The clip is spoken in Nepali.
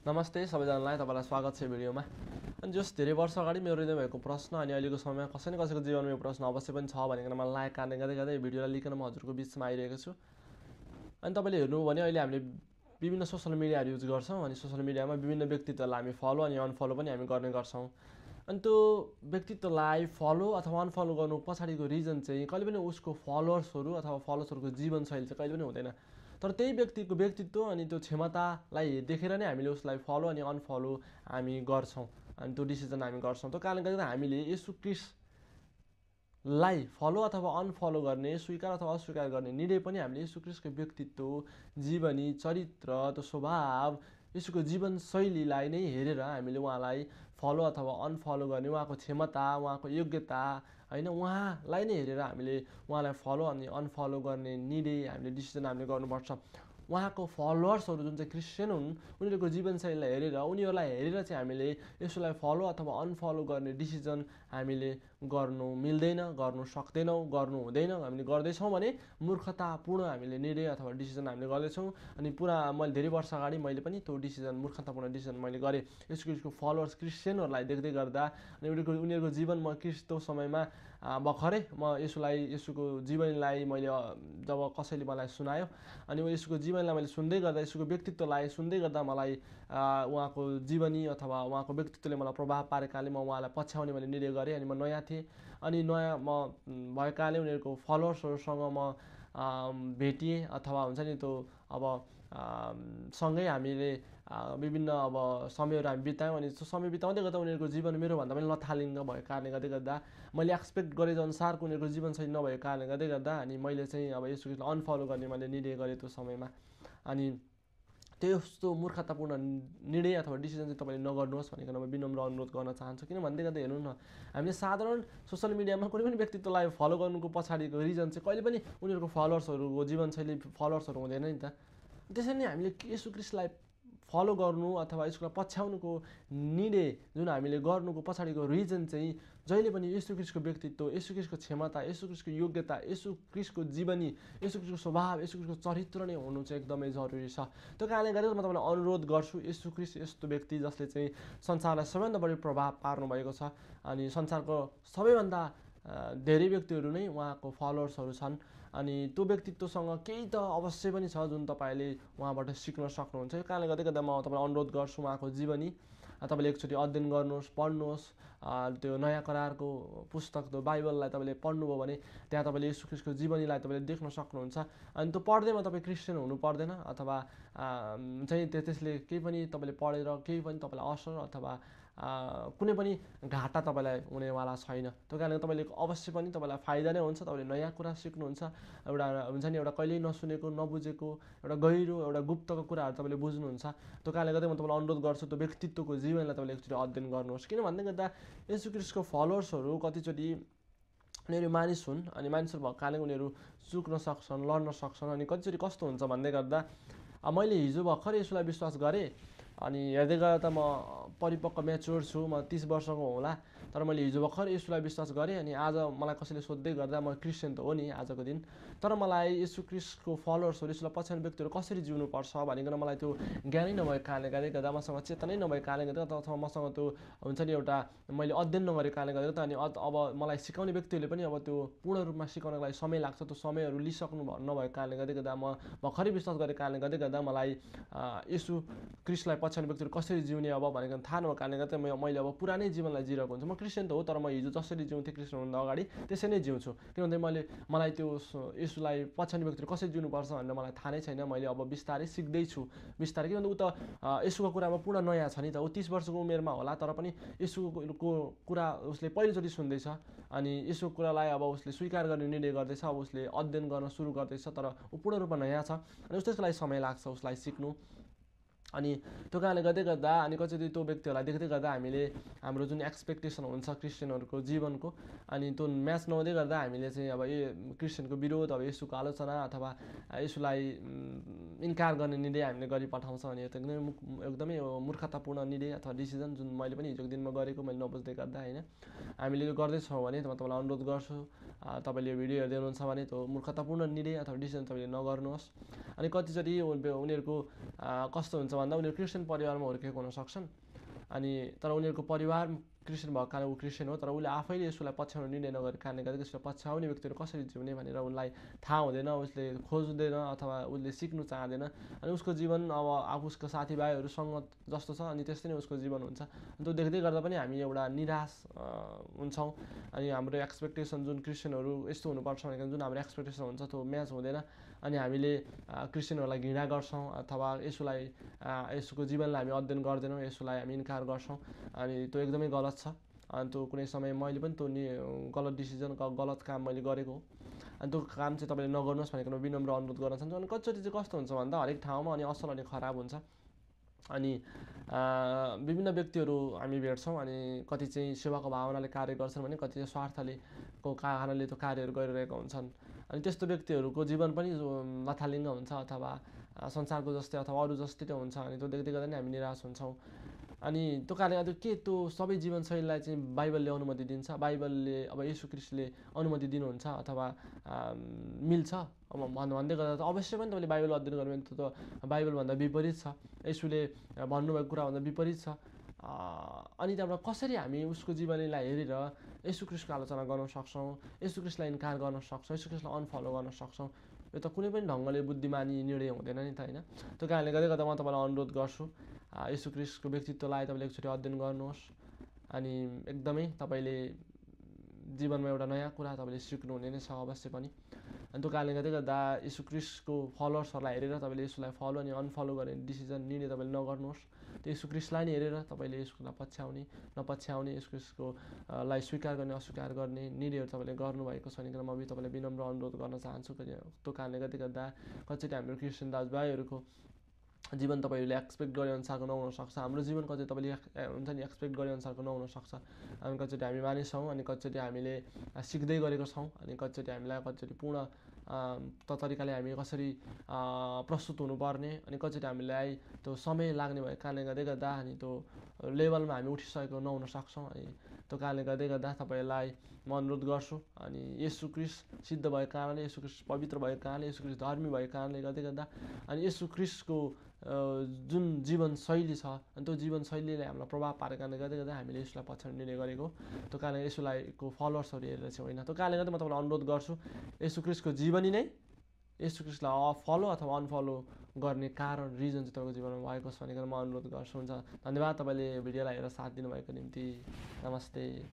नमस्ते सबैजनालाई तपाईँलाई स्वागत छ भिडियोमा। अनि जस धेरै वर्ष अगाडि मेरो हृदय भएको प्रश्न अनि अहिलेको समयमा कसै न कसैको जीवनमा यो प्रश्न अवश्य पनि छ भनेर मलाई लागेको कारणले गर्दै भिडियोलाई लिकन म हजुरको बिचमा आइरहेको छु। अनि तपाईँले हेर्नु भने अहिले हामीले विभिन्न सोशल मिडियाहरू युज गर्छौँ अनि सोशल मिडियामा विभिन्न व्यक्तित्वलाई हामी फलो अनि अनफलो पनि हामी गर्ने गर्छौँ। अनि त्यो व्यक्तित्वलाई फलो अथवा अनफलो गर्नु पछाडिको रिजन चाहिँ कहिले पनि उसको फलोअर्सहरू अथवा फलोअर्सहरूको जीवनशैली चाहिँ कहिले पनि हुँदैन, तर त्यही व्यक्तिको व्यक्तित्व अनि त्यो क्षमतालाई देखेर नै हामीले उसलाई फलो अनि अनफलो हामी गर्छौँ अनि त्यो डिसिजन हामी गर्छौँ। त्यो कारणले गर्दा हामीले येशू ख्रिस्टलाई फलो अथवा अनफलो गर्ने, स्वीकार अथवा अस्वीकार गर्ने निर्णय पनि हामीले येशू ख्रिस्टको व्यक्तित्व, जीवनी, चरित्र, त्यो स्वभाव, येशूको जीवनशैलीलाई नै हेरेर हामीले उहाँलाई फलो अथवा अनफलो गर्ने, उहाँको क्षमता, उहाँको योग्यता होइन, उहाँलाई नै हेरेर हामीले उहाँलाई फलो अनि अनफलो गर्ने निर्णय हामीले डिसिजन हामीले गर्नुपर्छ। उहाँको फलोअर्सहरू जुन चाहिँ क्रिस्चियन हुन् उनीहरूको जीवनशैलीलाई हेरेर उनीहरूलाई हेरेर चाहिँ हामीले यसोलाई फलो अथवा अनफलो गर्ने डिसिजन हामीले गर्नु मिल्दैन, गर्नु सक्दैनौँ, गर्नु हुँदैन। हामीले गर्दैछौँ भने मूर्खतापूर्ण हामीले निर्णय अथवा डिसिजन हामीले गर्दैछौँ। अनि मैले धेरै वर्ष अगाडि मैले पनि त्यो डिसिजन मूर्खतापूर्ण डिसिजन मैले गरेँ। यसको फलोअर्स क्रिस्चियनहरूलाई देख्दै गर्दा अनि उनीहरूको जीवन म त्यो समयमा भर्खरै म यसुको जीवनीलाई मैले जब कसैले मलाई सुनायो अनि यसुको जीवनीलाई मैले सुन्दै गर्दा, यसुको व्यक्तित्वलाई सुन्दै गर्दा मलाई उहाँको जीवनी अथवा उहाँको व्यक्तित्वले मलाई प्रभाव पारेकाले म उहाँलाई पछ्याउने मैले निर्णय गरेँ। अनि म नयाँ थिएँ अनि नयाँ म भएकाले उनीहरूको फलोअर्सहरूसँग म भेटिएँ अथवा हुन्छ नि त्यो अब सँगै हामीले विभिन्न अब समयहरू हामी बितायौँ। अनि त्यो समय बिताउँदै गर्दा उनीहरूको जीवन मेरोभन्दा पनि लथालिङ्ग भएको कारणले गर्दा मैले एक्सपेक्ट गरेको अनुसारको उनीहरूको जीवनशैली नभएको कारणले गर्दा अनि मैले चाहिँ अब यसलाई अनफलो गर्ने मैले निर्णय गरेँ त्यो समयमा। अनि त्यस्तो मूर्खतापूर्ण निर्णय अथवा डिसिजन चाहिँ तपाईँले नगर्नुहोस् भनेर म विनम्र अनुरोध गर्न चाहन्छु। किन भन्दै गर्दा हेर्नु न, हामीले साधारण सोसियल मिडियामा कुनै पनि व्यक्तित्वलाई फलो गर्नुको पछाडिको रिजन चाहिँ कहिले पनि उनीहरूको फलोअर्सहरूको जीवनशैली फलोअर्सहरू हुँदैन नि त। त्यसरी नै हामीले येशू ख्रिस्टलाई फलो गर्नु अथवा यसलाई पछ्याउनुको निर्णय जुन हामीले गर्नुको पछाडिको रिजन चाहिँ जहिले पनि येशू ख्रिस्टको व्यक्तित्व, येशू ख्रिस्टको क्षमता, येशू ख्रिस्टको योग्यता, येशू ख्रिस्टको जीवनी, येशू ख्रिस्टको स्वभाव, येशू ख्रिस्टको चरित्र नै हुनु चाहिँ एकदमै जरुरी छ। त्यो कारणले गर्दा म तपाईँलाई अनुरोध गर्छु, येशू ख्रिस्ट यस्तो व्यक्ति जसले चाहिँ संसारलाई सबैभन्दा बढी प्रभाव पार्नु भएको छ अनि संसारको सबैभन्दा धेरै व्यक्तिहरू नै उहाँको फलोअर्सहरू छन्। अनि त्यो व्यक्तित्वसँग केही त अवश्य पनि छ जुन तपाईँले उहाँबाट सिक्न सक्नुहुन्छ। यो कारणले गर्दा म तपाईँलाई अनुरोध गर्छु, उहाँको जीवनी तपाईँले एकचोटि अध्ययन गर्नुहोस्, पढ्नुहोस्। त्यो नयाँ करारको पुस्तक त्यो बाइबललाई तपाईँले पढ्नुभयो भने त्यहाँ तपाईँले येशू ख्रिस्टको जीवनीलाई तपाईँले देख्न सक्नुहुन्छ। अनि त्यो पढ्दैमा तपाईँ क्रिस्चियन हुनु पर्दैन अथवा चाहिँ त्यसले केही पनि तपाईँले पढेर केही पनि तपाईँलाई असर अथवा कुनै पनि घाटा तपाईँलाई हुनेवाला छैन। त्यो कारणले तपाईँले अवश्य पनि तपाईँलाई फाइदा नै हुन्छ, तपाईँले नयाँ कुरा सिक्नुहुन्छ। एउटा हुन्छ नि एउटा कहिल्यै नसुनेको, नबुझेको, एउटा गहिरो, एउटा गुप्तको कुराहरू तपाईँले बुझ्नुहुन्छ। त्यो कारणले गर्दा म तपाईँलाई अनुरोध गर्छु त्यो व्यक्तित्वको जीवनलाई तपाईँले एकचोटि अध्ययन गर्नुहोस्। किन भन्दै गर्दा येशू ख्रिस्टको फलोअर्सहरू कतिचोटि उनीहरू मानिस हुन् अनि मानिसहरू भएको कारणले उनीहरू चुक्न सक्छन्, लड्न सक्छन्। अनि कतिचोटि कस्तो हुन्छ भन्दै गर्दा मैले हिजो भर्खर यसलाई विश्वास गरेँ अनि हेर्दै गर्दा त म परिपक्व म्याच्योर छु, म 30 वर्षको होला, तर मैले हिजो भर्खर यसलाई विश्वास गरेँ अनि आज मलाई कसैले सोध्दै गर्दा म क्रिस्चियन त हो नि आजको दिन, तर मलाई येशू ख्रिस्टको फलोअर्सहरू यसलाई पछ्याउने व्यक्तिहरू कसरी जिउनुपर्छ भनेर मलाई त्यो ज्ञानै नभएको कारणले गर्दा मसँग चेतनै नभएको कारणले गर्दा अथवा मसँग त्यो हुन्छ नि एउटा मैले अध्ययन नगरेको कारणले गर्दा अनि अब मलाई सिकाउने व्यक्तिहरूले पनि अब त्यो पूर्ण रूपमा सिकाउनको लागि समय लाग्छ, त्यो समयहरू लिइसक्नु नभएको कारणले गर्दा म भर्खरै विश्वास गरेको कारणले गर्दा मलाई येशू ख्रिस्टलाई पछ्याउने व्यक्तिहरू कसरी जिउने अब भनेर थाहा नभएको कारणले गर्दा मैले अब पुरानै जीवनलाई जिरहेको हुन्छ। म क्रिस्चियन त हो, तर म हिजो जसरी जिउँथेँ क्रिस्चियन हुनुभन्दा अगाडि त्यसरी नै जिउँछु। किनभने मलाई त्यो येशूलाई पछ्याउने व्यक्तिहरू कसरी जिउनुपर्छ भनेर मलाई थाहा नै छैन। मैले अब बिस्तारै सिक्दैछु बिस्तारै, किनभने ऊ त येशूको कुरामा पूर्ण नयाँ छ नि त। ऊ 30 वर्षको उमेरमा होला तर पनि येशूको कुरा उसले पहिलोचोटि सुन्दैछ अनि येशूको कुरालाई अब उसले स्वीकार गर्ने निर्णय गर्दैछ। अब उसले अध्ययन गर्न सुरु गर्दैछ तर ऊ पूर्ण रूपमा नयाँ छ अनि त्यसको लागि समय लाग्छ उसलाई सिक्नु। अनि त्यो कारणले गर्दा अनि कतिचोटि त्यो व्यक्तिहरूलाई देख्दै गर्दा हामीले हाम्रो जुन एक्सपेक्टेसन हुन्छ क्रिस्चियनहरूको जीवनको अनि त्यो म्याच नहुँदै गर्दा हामीले चाहिँ अब क्रिस्चियनको विरोध, अब येशूको आलोचना अथवा येशूलाई इन्कार गर्ने निर्णय हामीले गरिपठाउँछौँ। अनि यो त एकदमै मूर्खतापूर्ण निर्णय अथवा डिसिजन जुन मैले पनि हिजोको दिनमा गरेको मैले नबुझ्दै गर्दा होइन हामीले यो गर्दैछौँ भने म तपाईँलाई अनुरोध गर्छु, तपाईँले यो भिडियो हेर्दै हुनुहुन्छ भने त्यो मूर्खतापूर्ण निर्णय अथवा डिसिजन तपाईँले नगर्नुहोस्। अनि कतिचोटि उनीहरूको कस्तो हुन्छ भन्दा उनीहरू क्रिस्चियन परिवारमा हुर्केको हुन सक्छन् अनि तर उनीहरूको परिवार क्रिस्चियन भएको कारण ऊ क्रिस्चियन हो तर उसले आफैले यसोलाई पछ्याउने निर्णय नगरेको कारणले गर्दा यसोलाई पछ्याउने व्यक्तिहरू कसरी जिउने भनेर उनलाई थाहा हुँदैन उसले खोज्दैन अथवा उसले सिक्नु चाहँदैन अनि उसको जीवन अब उसको साथीभाइहरूसँग जस्तो छ अनि त्यस्तै नै उसको जीवन हुन्छ अनि त्यो देख्दै गर्दा पनि हामी एउटा निराश हुन्छौँ अनि हाम्रो एक्सपेक्टेसन जुन क्रिस्चियनहरू यस्तो हुनुपर्छ भनेको जुन हाम्रो एक्सपेक्टेसन हुन्छ त्यो म्याच हुँदैन अनि हामीले क्रिस्चियनहरूलाई घृणा गर्छौँ अथवा यसोलाई यसोको जीवनलाई हामी अध्ययन गर्दैनौँ यसोलाई हामी इन्कार गर्छौँ अनि त्यो एकदमै गलत छ अनि त्यो कुनै समय मैले पनि त्यो गलत डिसिजन गलत काम मैले गरेको हो अनि त्यो काम चाहिँ तपाईँले नगर्नुहोस् भनेर विनम्र अनुरोध गर्न चाहन्छु अनि कतिचोटि चाहिँ कस्तो हुन्छ भन्दा हरेक ठाउँमा अनि असल अनि खराब हुन्छ अनि विभिन्न व्यक्तिहरू हामी भेट्छौँ अनि कति चाहिँ सेवाको भावनाले कार्य गर्छन् भने कति चाहिँ स्वार्थले को कारणले त्यो कार्यहरू गरिरहेका हुन्छन् अनि त्यस्तो व्यक्तिहरूको जीवन पनि लथालिङ्ग हुन्छ अथवा संसारको जस्तै अथवा अरू जस्तै त्यो हुन्छ अनि त्यो देख्दै गर्दा नै हामी निराश हुन्छौँ अनि त्यो कारणले गर्दा के त्यो सबै जीवनशैलीलाई चाहिँ बाइबलले अनुमति दिन्छ बाइबलले अब येशू ख्रीष्टले अनुमति दिनुहुन्छ अथवा मिल्छ अब भन्दै गर्दा त अवश्य पनि तपाईँले बाइबल अध्ययन गर्नु भने त्यो त बाइबलभन्दा विपरीत छ येशूले भन्नुभएको कुराभन्दा विपरीत छ अनि त्यहाँबाट कसरी हामी उसको जीवनीलाई हेरेर येशू ख्रीष्टको आलोचना गर्न सक्छौँ येशू ख्रीष्टलाई इन्कार गर्न सक्छौँ येशू ख्रीष्टलाई अनफलो गर्न सक्छौँ यो त कुनै पनि ढङ्गले बुद्धिमानी निर्णय हुँदैन नि त होइन त्यो कारणले गर्दा म तपाईँलाई अनुरोध गर्छु येशू ख्रीष्टको व्यक्तित्वलाई तपाईँले एकचोटि अध्ययन गर्नुहोस् अनि एकदमै तपाईँले जीवनमा एउटा नयाँ कुरा तपाईँले सिक्नुहुने नै छ अवश्य पनि अनि त्यो कारणले गर्दा येशू ख्रीष्टको फलोवर्सहरूलाई हेरेर तपाईँले यसोलाई फलो अनि अनफलो गर्ने डिसिजन निर्णय तपाईँले नगर्नुहोस् त्यो येशू ख्रीष्टलाई नै हेरेर तपाईँले यसोलाई पछ्याउने नपछ्याउने येशू ख्रीष्टको लाई स्वीकार गर्ने अस्वीकार गर्ने निर्णयहरू तपाईँले गर्नुभएको छ भने म तपाईँलाई विनम्र अनुरोध गर्न चाहन्छु त्यो कारणले गर्दा कतिचोटि हाम्रो क्रिस्चियन दाजुभाइहरूको जीवन तपाईँहरूले एक्सपेक्ट गरे अनुसारको नहुन सक्छ हाम्रो जीवन कति तपाईँले हुन्छ नि एक्सपेक्ट गरे अनुसारको नहुन सक्छ अनि कतिचोटि हामी मानिसछौँ अनि कतिचोटि हामीले सिक्दै गरेको छौँ अनि कतिचोटि हामीलाई कतिचोटि पूर्ण तरिकाले हामी कसरी प्रस्तुत हुनुपर्ने अनि कतिचोटि हामीलाई त्यो समय लाग्ने भएको कारणले गर्दा अनि त्यो लेभलमा हामी उठिसकेको नहुन सक्छौँ अनि त्यो कारणले गर्दा तपाईँलाई म अनुरोध गर्छु अनि येशू ख्रीष्ट सिद्ध भएको कारणले येशू ख्रीष्ट पवित्र भएको कारणले येशू ख्रीष्ट धर्मी भएको कारणले गर्दा अनि येशू ख्रीष्टको जुन जीवनशैली छ अनि त्यो जीवनशैलीले हामीलाई प्रभाव पारेको कारणले गर्दा हामीले यसलाई पछ्याउने निर्णय गरेको त्यो कारणले यसोलाईको फलोवर्सहरू हेरेर चाहिँ होइन त्यो कारणले गर्दा म तपाईँलाई अनुरोध गर्छु येशू ख्रीष्टको जीवनी नै येशू ख्रीष्टलाई फलो अथवा अनफलो गर्ने कारण रिजन चाहिँ तपाईँको जीवनमा भएको छ भनेर म अनुरोध गर्छु हुन्छ धन्यवाद तपाईँले भिडियोलाई हेरेर साथ दिनुभएको निम्ति नमस्ते।